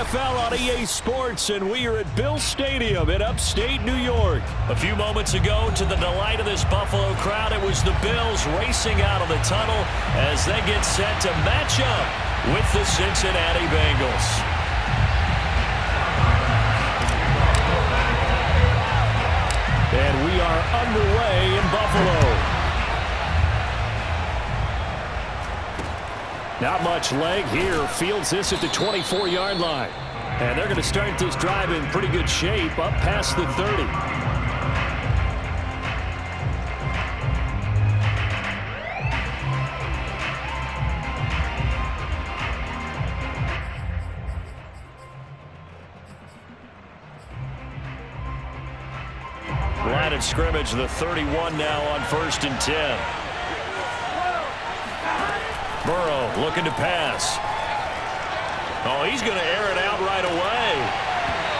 NFL on EA Sports, and we are at Bill Stadium in upstate New York. A few moments ago, to the delight of this Buffalo crowd, it was the Bills racing out of the tunnel as they get set to match up with the Cincinnati Bengals. And we are underway in Buffalo. Not much leg here. Fields this at the 24-yard line. And they're going to start this drive in pretty good shape up past the 30. Line of scrimmage, the 31 now on 1st and 10. Burrow looking to pass. Oh, he's going to air it out right away.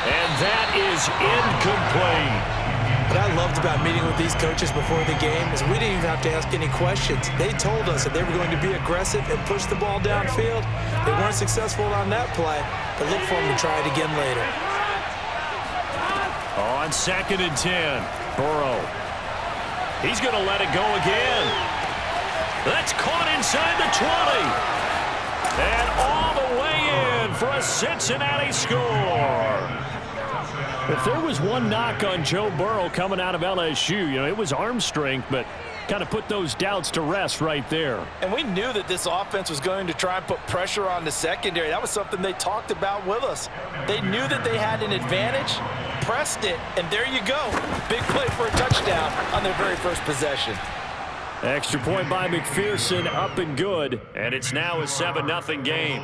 And that is incomplete. What I loved about meeting with these coaches before the game is we didn't even have to ask any questions. They told us that they were going to be aggressive and push the ball downfield. They weren't successful on that play, but look for them to try it again later. On 2nd and 10, Burrow. He's going to let it go again. That's caught inside the 20. And all the way in for a Cincinnati score. If there was one knock on Joe Burrow coming out of LSU, it was arm strength, but kind of put those doubts to rest right there. And we knew that this offense was going to try and put pressure on the secondary. That was something they talked about with us. They knew that they had an advantage, pressed it, and there you go. Big play for a touchdown on their very first possession. Extra point by McPherson, up and good, and it's now a 7-0 game.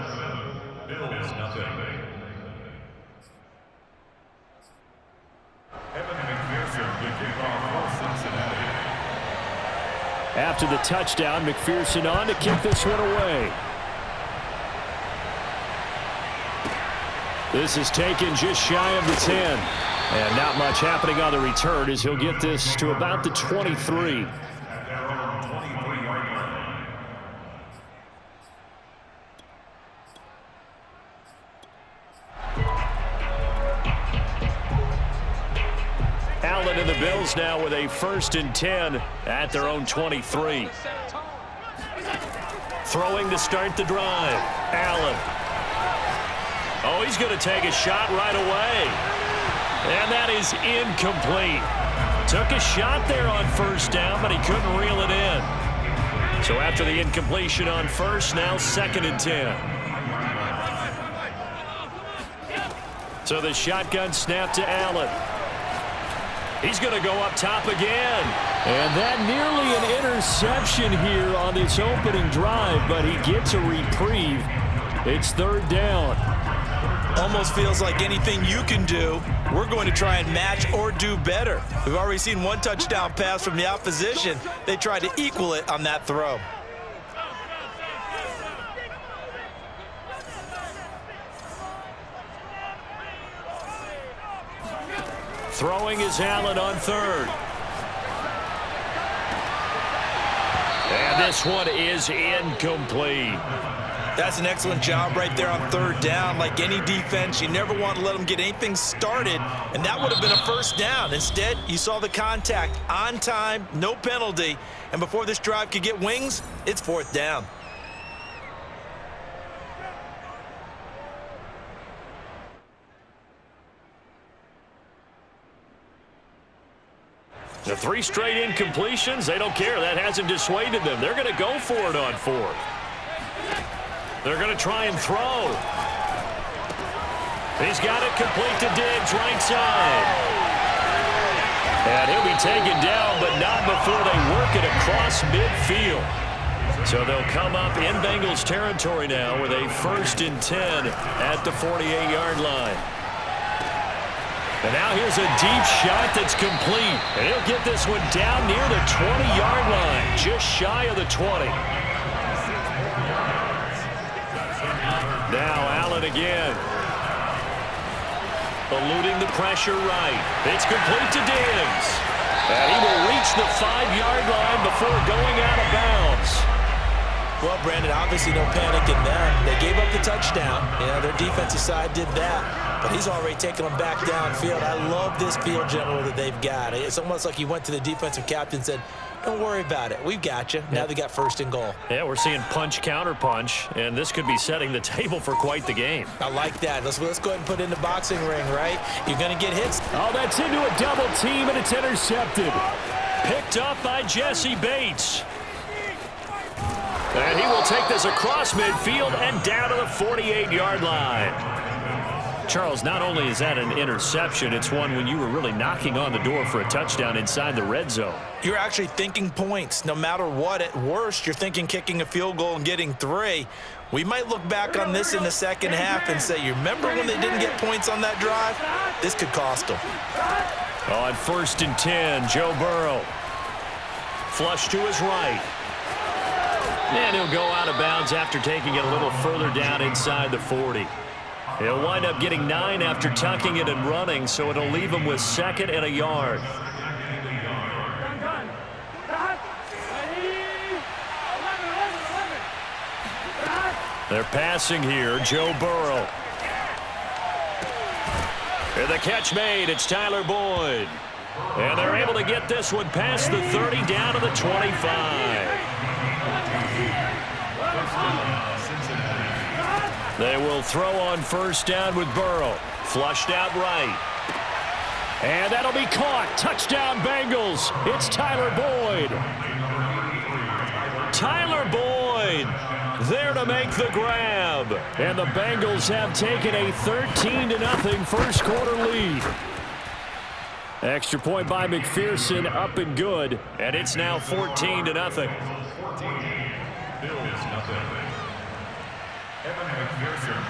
After the touchdown, McPherson on to kick this one away. This is taken just shy of the 10. And not much happening on the return as he'll get this to about the 23. Allen and the Bills now with a 1st and 10 at their own 23. Throwing to start the drive. Allen. Oh, he's going to take a shot right away. And that is incomplete. Took a shot there on 1st down, but he couldn't reel it in. So after the incompletion on 1st, now 2nd and 10. So the shotgun snap to Allen. He's going to go up top again. And that nearly an interception here on this opening drive, but he gets a reprieve. It's 3rd down. Almost feels like anything you can do, we're going to try and match or do better. We've already seen one touchdown pass from the opposition. They tried to equal it on that throw. Throwing is Allen on 3rd. And this one is incomplete. That's an excellent job right there on 3rd down. Like any defense, you never want to let them get anything started, and that would have been a 1st down. Instead, you saw the contact on time, no penalty, and before this drive could get wings, it's 4th down. The 3 straight incompletions, they don't care. That hasn't dissuaded them. They're going to go for it on 4th. They're going to try and throw. He's got it complete to Diggs, right side. And he'll be taken down, but not before they work it across midfield. So they'll come up in Bengals territory now with a 1st and 10 at the 48-yard line. And now here's a deep shot that's complete. And he'll get this one down near the 20-yard line, just shy of the 20. Now Allen again. Eluding the pressure right. It's complete to Diggs. And he will reach the 5-yard line before going out of bounds. Well, Brandon, obviously no panic in them. They gave up the touchdown. Their defensive side did that, but he's already taking them back downfield. I love this field general that they've got. It's almost like he went to the defensive captain and said, don't worry about it. We've got you. Now they got first and goal. Yeah, we're seeing punch, counter punch, and this could be setting the table for quite the game. I like that. Let's go ahead and put it in the boxing ring, right? You're going to get hits. Oh, that's into a double team, and it's intercepted. Picked up by Jesse Bates. And he will take this across midfield and down to the 48-yard line. Charles, not only is that an interception, it's one when you were really knocking on the door for a touchdown inside the red zone. You're actually thinking points. No matter what, at worst, you're thinking kicking a field goal and getting 3. We might look back on this in the second half and say, you remember when they didn't get points on that drive? This could cost them. On 1st and 10, Joe Burrow. Flush to his right. And he'll go out of bounds after taking it a little further down inside the 40. He'll wind up getting 9 after tucking it and running, so it'll leave him with 2nd and a yard. They're passing here, Joe Burrow. And the catch made, it's Tyler Boyd. And they're able to get this one past the 30 down to the 25. They will throw on 1st down with Burrow. Flushed out right. And that'll be caught. Touchdown Bengals. It's Tyler Boyd. Tyler Boyd there to make the grab. And the Bengals have taken a 13-0 first quarter lead. Extra point by McPherson, up and good. And it's now 14-0.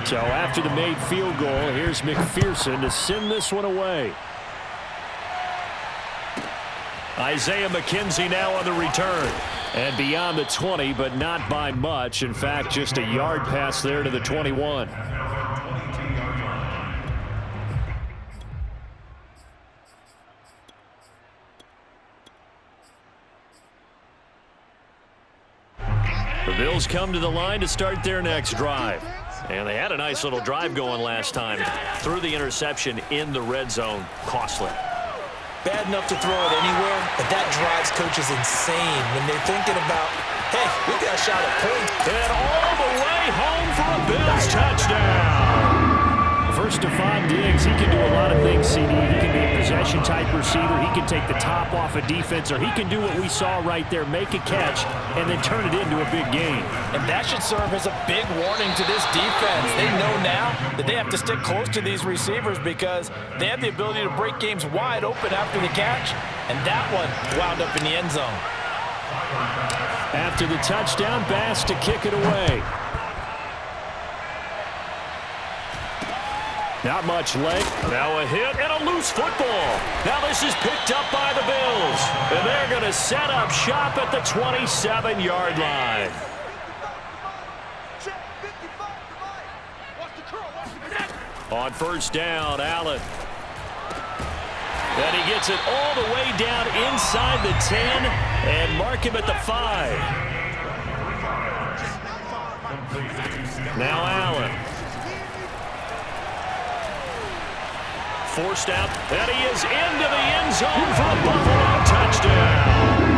So after the made field goal, here's McPherson to send this one away. Isaiah McKenzie now on the return. And beyond the 20, but not by much. In fact, just a yard pass there to the 21. The Bills come to the line to start their next drive. And they had a nice little drive going last time. Threw the interception in the red zone. Costly. Bad enough to throw it anywhere, but that drives coaches insane when they're thinking about, hey, we got a shot at points. And all the way home for a Bills touchdown. First, Stephon Diggs, he can do a lot of things, CD. He can be a possession-type receiver. He can take the top off a defense, or he can do what we saw right there, make a catch, and then turn it into a big game. And that should serve as a big warning to this defense. They know now that they have to stick close to these receivers because they have the ability to break games wide open after the catch, and that one wound up in the end zone. After the touchdown, Bass to kick it away. Not much leg. Now a hit and a loose football. Now this is picked up by the Bills. And they're going to set up shop at the 27-yard line. On 1st down, Allen. And he gets it all the way down inside the 10 and mark him at the 5. Now Allen. Forced out, and he is into the end zone for a Buffalo touchdown.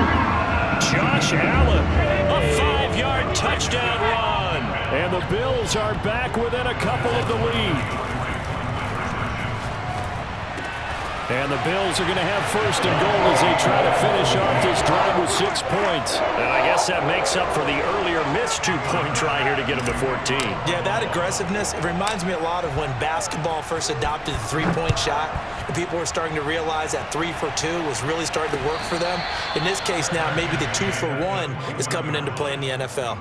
Josh Allen, a 5-yard touchdown run. And the Bills are back within a couple of the lead. And the Bills are going to have 1st and goal as they try to finish off this drive with 6 points. And I guess that makes up for the earlier missed 2-point try here to get them to 14. Yeah, that aggressiveness, it reminds me a lot of when basketball first adopted the 3-point shot. And people were starting to realize that 3 for 2 was really starting to work for them. In this case now, maybe the 2 for 1 is coming into play in the NFL.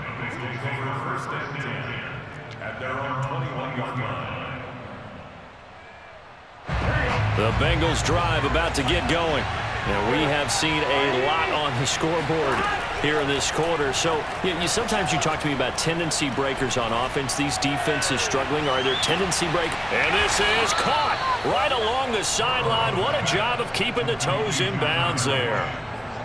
The Bengals drive about to get going. And we have seen a lot on the scoreboard here in this quarter. So sometimes you talk to me about tendency breakers on offense. These defenses struggling. Are there tendency break? And this is caught right along the sideline. What a job of keeping the toes in bounds there.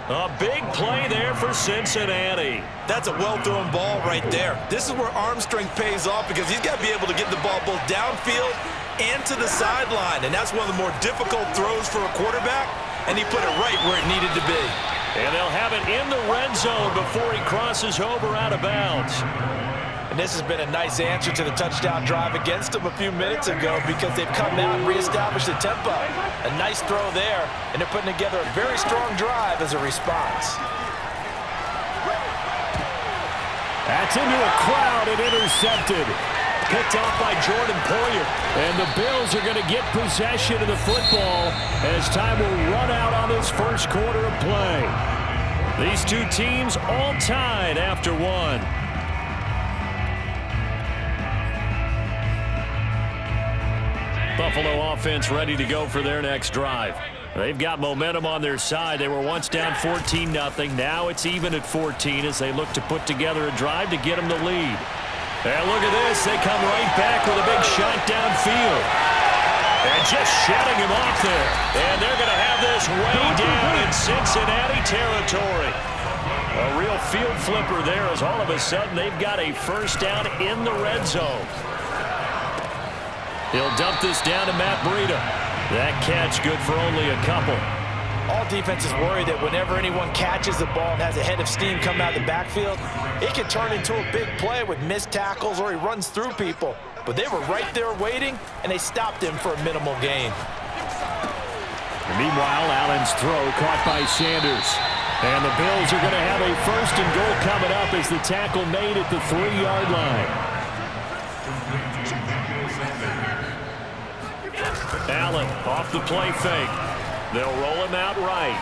A big play there for Cincinnati. That's a well-thrown ball right there. This is where arm strength pays off because he's got to be able to get the ball both downfield and to the sideline, and that's one of the more difficult throws for a quarterback, and he put it right where it needed to be. And they'll have it in the red zone before he crosses over out of bounds. And this has been a nice answer to the touchdown drive against them a few minutes ago because they've come out and reestablished the tempo. A nice throw there, and they're putting together a very strong drive as a response. That's into a crowd and intercepted. Picked off by Jordan Poyer. And the Bills are going to get possession of the football as time will run out on this first quarter of play. These two teams all tied after one. Buffalo offense ready to go for their next drive. They've got momentum on their side. They were once down 14-0. Now it's even at 14 as they look to put together a drive to get them the lead. And look at this. They come right back with a big shot downfield. And just shutting him off there. And they're going to have this way down in Cincinnati territory. A real field flipper there as all of a sudden they've got a first down in the red zone. He'll dump this down to Matt Breida. That catch good for only a couple. All defenses worry that whenever anyone catches the ball and has a head of steam come out of the backfield, it can turn into a big play with missed tackles or he runs through people. But they were right there waiting, and they stopped him for a minimal gain. Meanwhile, Allen's throw caught by Sanders. And the Bills are going to have a first and goal coming up as the tackle made at the 3-yard line. Allen off the play fake. They'll roll him out right.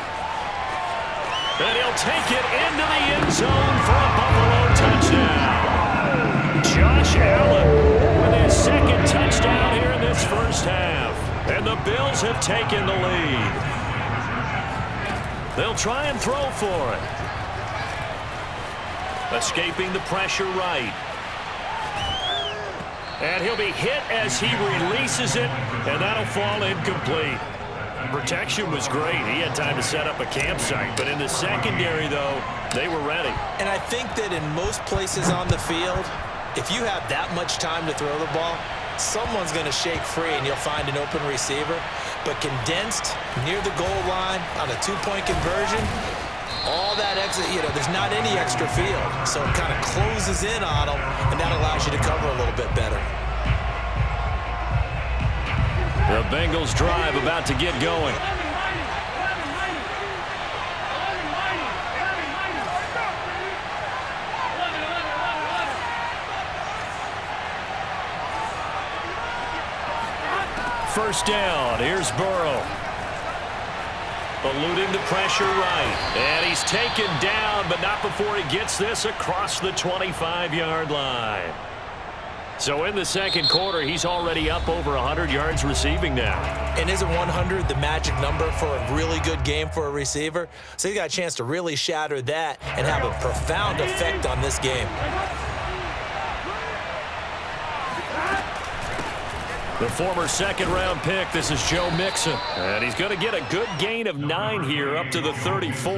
And he'll take it into the end zone for a Buffalo touchdown. Josh Allen with his second touchdown here in this first half. And the Bills have taken the lead. They'll try and throw for it. Escaping the pressure right. And he'll be hit as he releases it, and that'll fall incomplete. Protection was great. He had time to set up a campsite, but in the secondary, though, they were ready. And I think that in most places on the field, if you have that much time to throw the ball, someone's going to shake free and you'll find an open receiver. But condensed near the goal line on a two-point conversion, all that exit, there's not any extra field. So it kind of closes in on them, and that allows you to cover a little bit better. The Bengals drive about to get going. First down, here's Burrow. Eluding the pressure right. And he's taken down, but not before he gets this across the 25-yard line. So in the second quarter, he's already up over 100 yards receiving now. And isn't 100 the magic number for a really good game for a receiver? So he's got a chance to really shatter that and have a profound effect on this game. The former second-round pick, this is Joe Mixon. And he's going to get a good gain of 9 here up to the 34.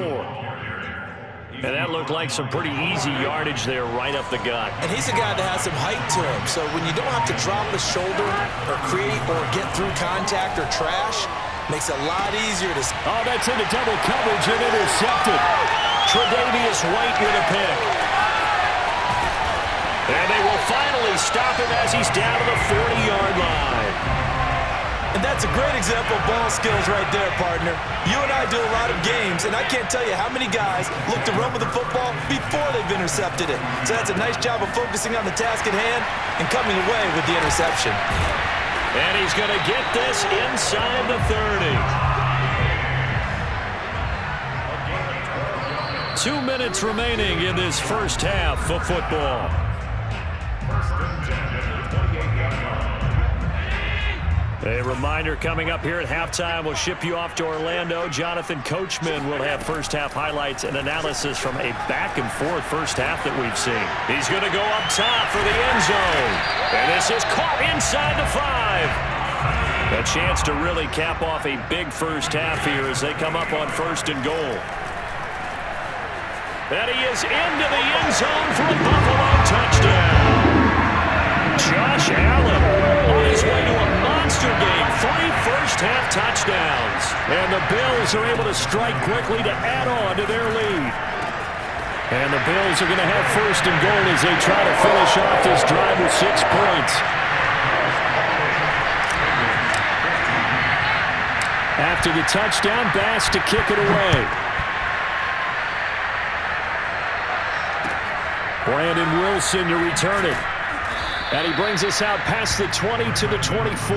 And that looked like some pretty easy yardage there right up the gut. And he's a guy that has some height to him. So when you don't have to drop a shoulder or create or get through contact or trash, makes it a lot easier to... Oh, that's into double coverage and intercepted. Tre'Davious White with a pick. And they will finally stop him as he's down to the 40-yard line. And that's a great example of ball skills right there, partner. You and I do a lot of games, and I can't tell you how many guys look to run with the football before they've intercepted it. So that's a nice job of focusing on the task at hand and coming away with the interception. And he's going to get this inside the 30. 2 minutes remaining in this first half of football. A reminder coming up here at halftime, we'll ship you off to Orlando. Jonathan Coachman will have first-half highlights and analysis from a back-and-forth first half that we've seen. He's going to go up top for the end zone. And this is caught inside the 5. A chance to really cap off a big first half here as they come up on first and goal. And he is into the end zone for a Buffalo touchdown. Josh Allen on his way to a monster game. 3 first-half touchdowns. And the Bills are able to strike quickly to add on to their lead. And the Bills are going to have first and goal as they try to finish off this drive with 6 points. After the touchdown, Bass to kick it away. Brandon Wilson to return it. And he brings us out past the 20 to the 24.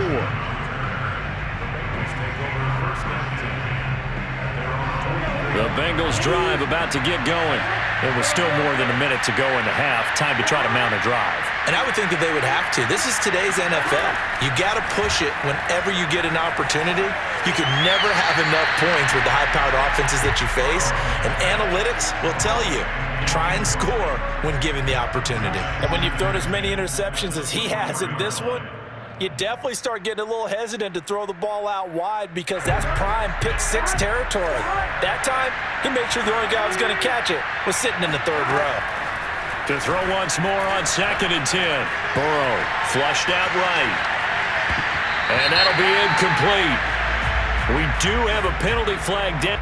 The Bengals drive about to get going. It was still more than a minute to go in the half. Time to try to mount a drive. And I would think that they would have to. This is today's NFL. You got to push it whenever you get an opportunity. You could never have enough points with the high-powered offenses that you face. And analytics will tell you, try and score when given the opportunity. And when you've thrown as many interceptions as he has in this one, you definitely start getting a little hesitant to throw the ball out wide because that's prime pick-6 territory. That time, he made sure the only guy who was going to catch it was sitting in the 3rd row. To throw once more on 2nd and 10. Burrow flushed out right. And that'll be incomplete. We do have a penalty flag down.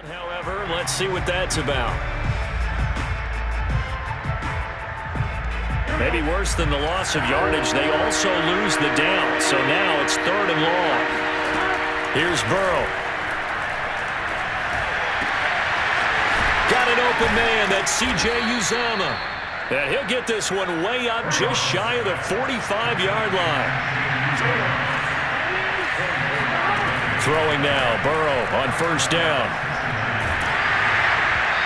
However, let's see what that's about. Maybe worse than the loss of yardage, they also lose the down. So now it's 3rd and long. Here's Burrow. Got an open man. That's C.J. Uzomah. And he'll get this one way up just shy of the 45-yard line. Throwing now, Burrow on 1st down.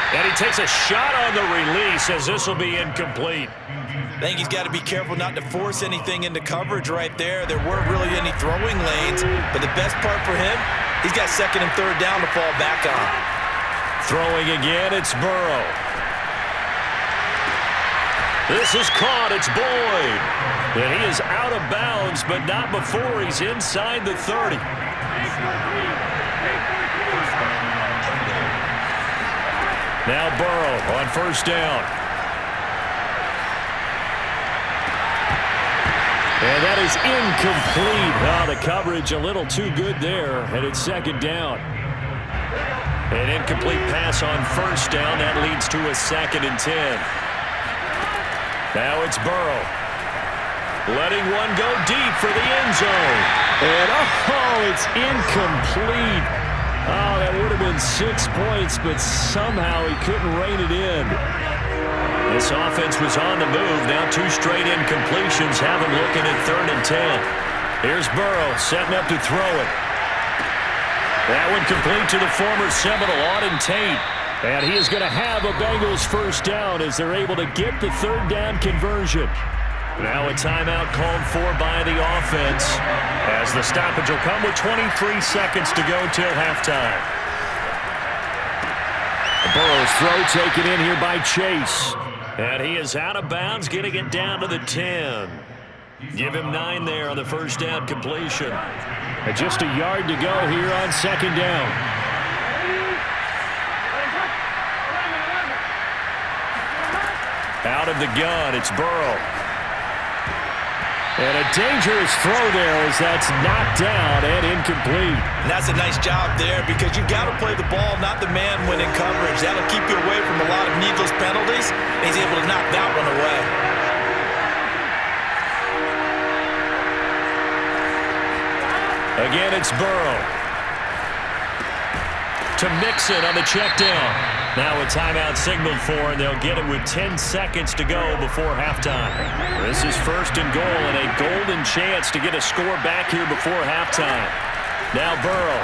And he takes a shot on the release as this will be incomplete. I think he's got to be careful not to force anything into coverage right there. There weren't really any throwing lanes, but the best part for him, he's got 2nd and 3rd down to fall back on. Throwing again, it's Burrow. This is caught, it's Boyd. And he is out of bounds, but not before he's inside the 30. Now Burrow on 1st down. And that is incomplete. The coverage a little too good there, and it's 2nd down. An incomplete pass on 1st down. That leads to a 2nd and 10. Now it's Burrow. Letting one go deep for the end zone. And it's incomplete. Oh, that would have been 6 points, but somehow he couldn't rein it in. This offense was on the move. Now 2 straight incompletions have him looking at 3rd and 10. Here's Burrow setting up to throw it. That one complete to the former Seminole, Auden Tate. And he is going to have a Bengals 1st down as they're able to get the 3rd down conversion. Now a timeout called for by the offense as the stoppage will come with 23 seconds to go till halftime. Burrow's throw taken in here by Chase. And he is out of bounds, getting it down to the 10. Give him 9 there on the 1st down completion. And just a yard to go here on 2nd down. Out of the gun, it's Burrow. And a dangerous throw there as that's knocked down and incomplete. And that's a nice job there because you've got to play the ball, not the man when in coverage. That'll keep you away from a lot of needless penalties. And he's able to knock that one away. Again, it's Burrow. To Mixon on the check down. Now a timeout signaled for, and they'll get it with 10 seconds to go before halftime. This is 1st and goal, and a golden chance to get a score back here before halftime. Now Burrow.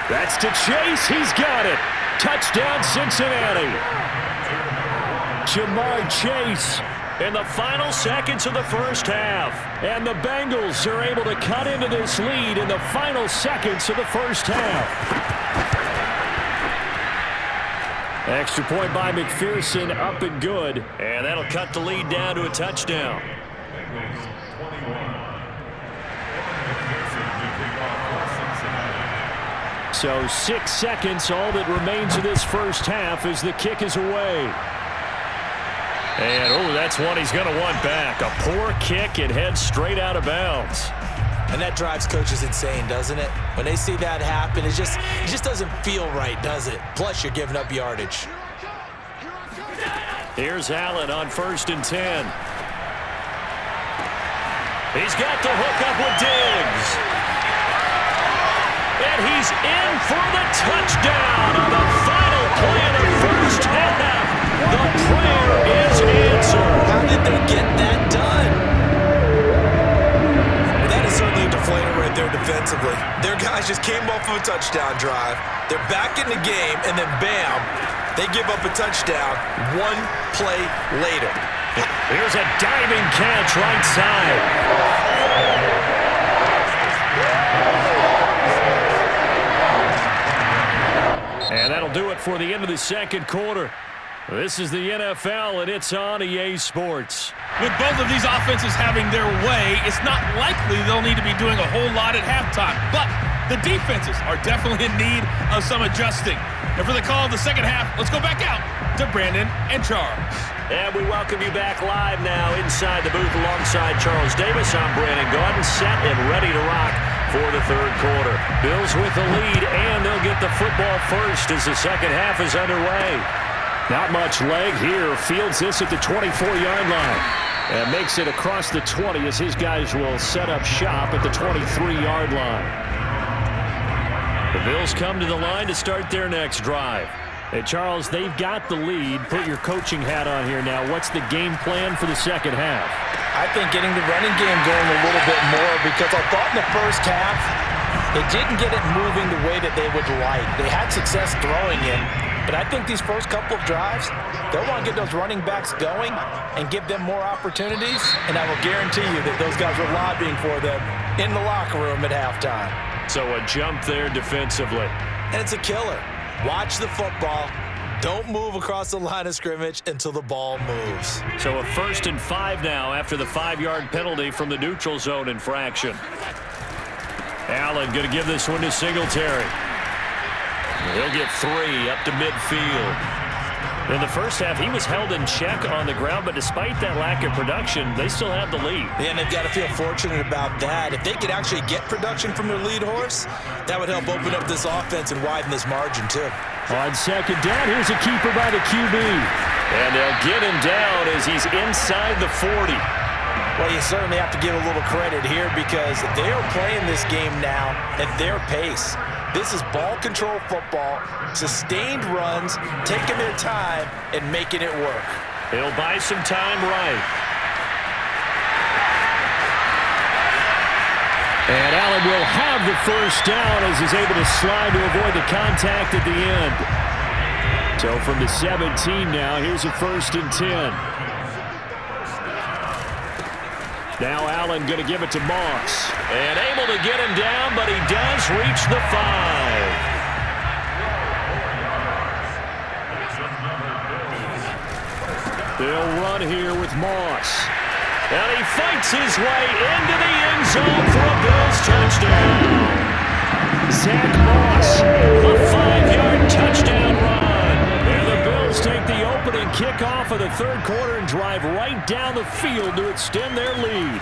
That's to Chase. He's got it. Touchdown, Cincinnati. Jamar Chase in the final seconds of the first half. And the Bengals are able to cut into this lead in the final seconds of the first half. Extra point by McPherson, up and good. And that'll cut the lead down to a touchdown. So 6 seconds, all that remains of this first half as the kick is away. And, that's one he's going to want back. A poor kick, it heads straight out of bounds. And that drives coaches insane, doesn't it? When they see that happen, it just doesn't feel right, does it? Plus, you're giving up yardage. Here's Allen on 1st and 10. He's got the hook up with Diggs. And he's in for the touchdown on the final play of the first half. The prayer is answered. How did they get that done? Well, that is certainly a deflator right there defensively. Their guys just came off of a touchdown drive. They're back in the game, and then bam, they give up a touchdown one play later. Here's a diving catch right side. And that'll do it for the end of the second quarter. This is the NFL, and it's on EA Sports. With both of these offenses having their way, it's not likely they'll need to be doing a whole lot at halftime. But the defenses are definitely in need of some adjusting. And for the call of the second half, let's go back out to Brandon and Charles. And we welcome you back live now inside the booth alongside Charles Davis. I'm Brandon Gaudin, set and ready to rock for the third quarter. Bills with the lead, and they'll get the football first as the second half is underway. Not much leg here. Fields this at the 24-yard line. And makes it across the 20 as his guys will set up shop at the 23-yard line. The Bills come to the line to start their next drive. Hey, Charles, they've got the lead. Put your coaching hat on here now. What's the game plan for the second half? I think getting the running game going a little bit more, because I thought in the first half they didn't get it moving the way that they would like. They had success throwing it, but I think these first couple of drives, they'll want to get those running backs going and give them more opportunities, and I will guarantee you that those guys were lobbying for them in the locker room at halftime. So a jump there defensively. And it's a killer. Watch the football. Don't move across the line of scrimmage until the ball moves. So a 1st and 5 now after the 5-yard penalty from the neutral zone infraction. Allen going to give this one to Singletary. He'll get 3 up to midfield. In the first half, he was held in check on the ground, but despite that lack of production, they still have the lead. Yeah, and they've got to feel fortunate about that. If they could actually get production from their lead horse, that would help open up this offense and widen this margin, too. On second down, here's a keeper by the QB. And they'll get him down as he's inside the 40. Well, you certainly have to give a little credit here, because they are playing this game now at their pace. This is ball control football, sustained runs, taking their time and making it work. He'll buy some time right. And Allen will have the first down as he's able to slide to avoid the contact at the end. So from the 17 now, here's a 1st and 10. Now Allen going to give it to Moss. And able to get him down, but he does reach the 5. They'll run here with Moss. And he fights his way into the end zone for a Bills touchdown. Zach Moss, a 5-yard touchdown run. And the Bills take the opening kickoff of the third quarter and drive right down the field to extend their lead.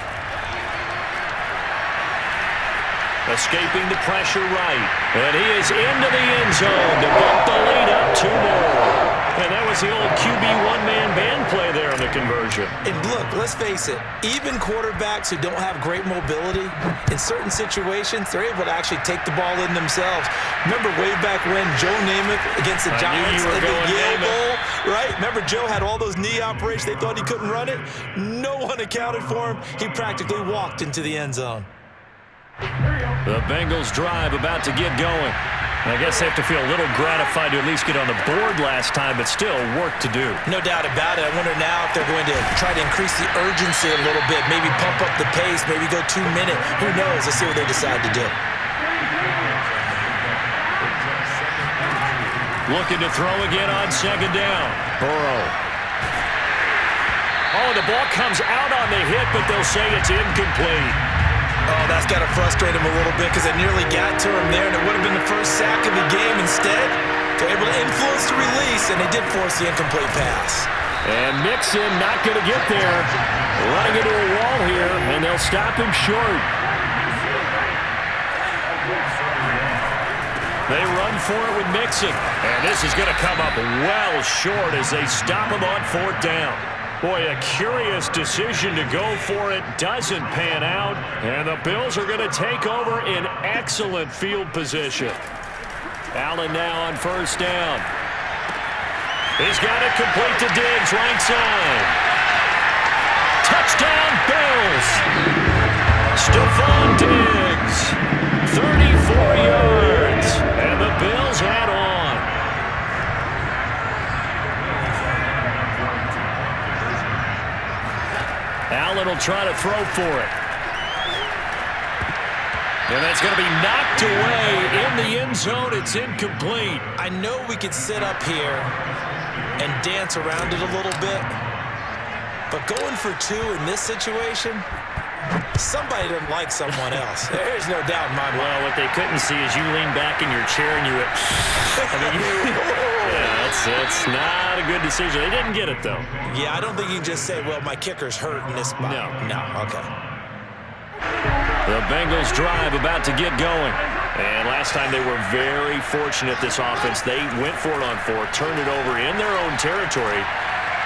Escaping the pressure right. And he is into the end zone to bump the lead up 2 more. And that was the old QB one-man band play there on the conversion. And look, let's face it, even quarterbacks who don't have great mobility, in certain situations, they're able to actually take the ball in themselves. Remember way back when Joe Namath against the Giants in the Yale Bowl, right? Remember Joe had all those knee operations. They thought he couldn't run it. No one accounted for him. He practically walked into the end zone. The Bengals drive about to get going. I guess they have to feel a little gratified to at least get on the board last time, but still work to do. No doubt about it. I wonder now if they're going to try to increase the urgency a little bit, maybe pump up the pace, maybe go 2 minutes. Who knows? Let's see what they decide to do. Looking to throw again on second down. Burrow. Oh, the ball comes out on the hit, but they'll say it's incomplete. Oh, that's got to frustrate him a little bit because it nearly got to him there, and it would have been the first sack of the game. Instead, they're able to influence the release, and they did force the incomplete pass. And Mixon not going to get there. Running into a wall here, and they'll stop him short. They run for it with Mixon. And this is going to come up well short as they stop him on fourth down. Boy, a curious decision to go for it. Doesn't pan out. And the Bills are going to take over in excellent field position. Allen now on first down. He's got it complete to Diggs, right side. Touchdown, Bills. Stephon Diggs, 34 yards. And the Bills add on. Allen will try to throw for it. And that's going to be knocked away in the end zone. It's incomplete. I know we could sit up here and dance around it a little bit, but going for two in this situation, somebody doesn't like someone else. There's no doubt in my mind. Well, what they couldn't see is you lean back in your chair and you went, that's not a good decision. They didn't get it, though. Yeah, I don't think you can just say, well, my kicker's hurt in this spot. No, okay. The Bengals drive about to get going. And last time they were very fortunate, this offense. They went for it on fourth, turned it over in their own territory,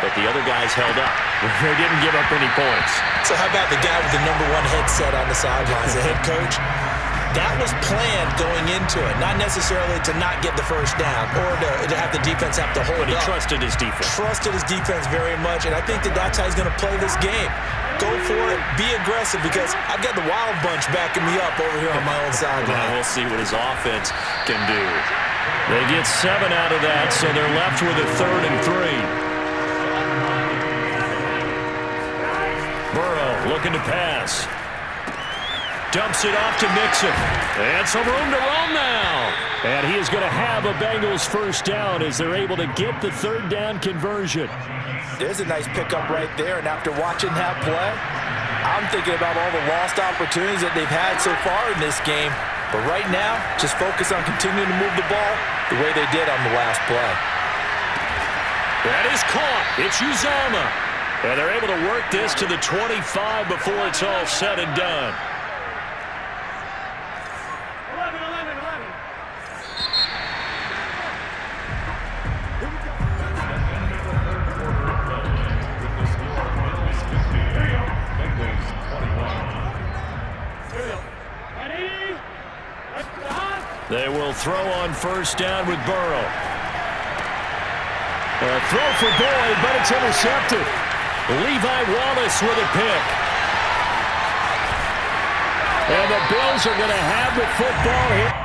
but the other guys held up. They didn't give up any points. So how about the guy with the #1 headset on the sidelines, the head coach? That was planned going into it, not necessarily to not get the first down or to have the defense have to hold up. But he trusted his defense. Trusted his defense very much, and I think that's how he's going to play this game. Go for it, be aggressive, because I've got the Wild Bunch backing me up over here on my own sideline. Well, we'll see what his offense can do. They get 7 out of that, so they're left with a 3rd and 3. Burrow looking to pass. Dumps it off to Mixon. And some room to roam now. And he is going to have a Bengals first down as they're able to get the 3rd down conversion. There's a nice pickup right there, and after watching that play, I'm thinking about all the lost opportunities that they've had so far in this game. But right now, just focus on continuing to move the ball the way they did on the last play. That is caught. It's Uzomah. And they're able to work this to the 25 before it's all said and done. They will throw on first down with Burrow. A throw for Boyd, but it's intercepted. Levi Wallace with a pick. And the Bills are going to have the football here.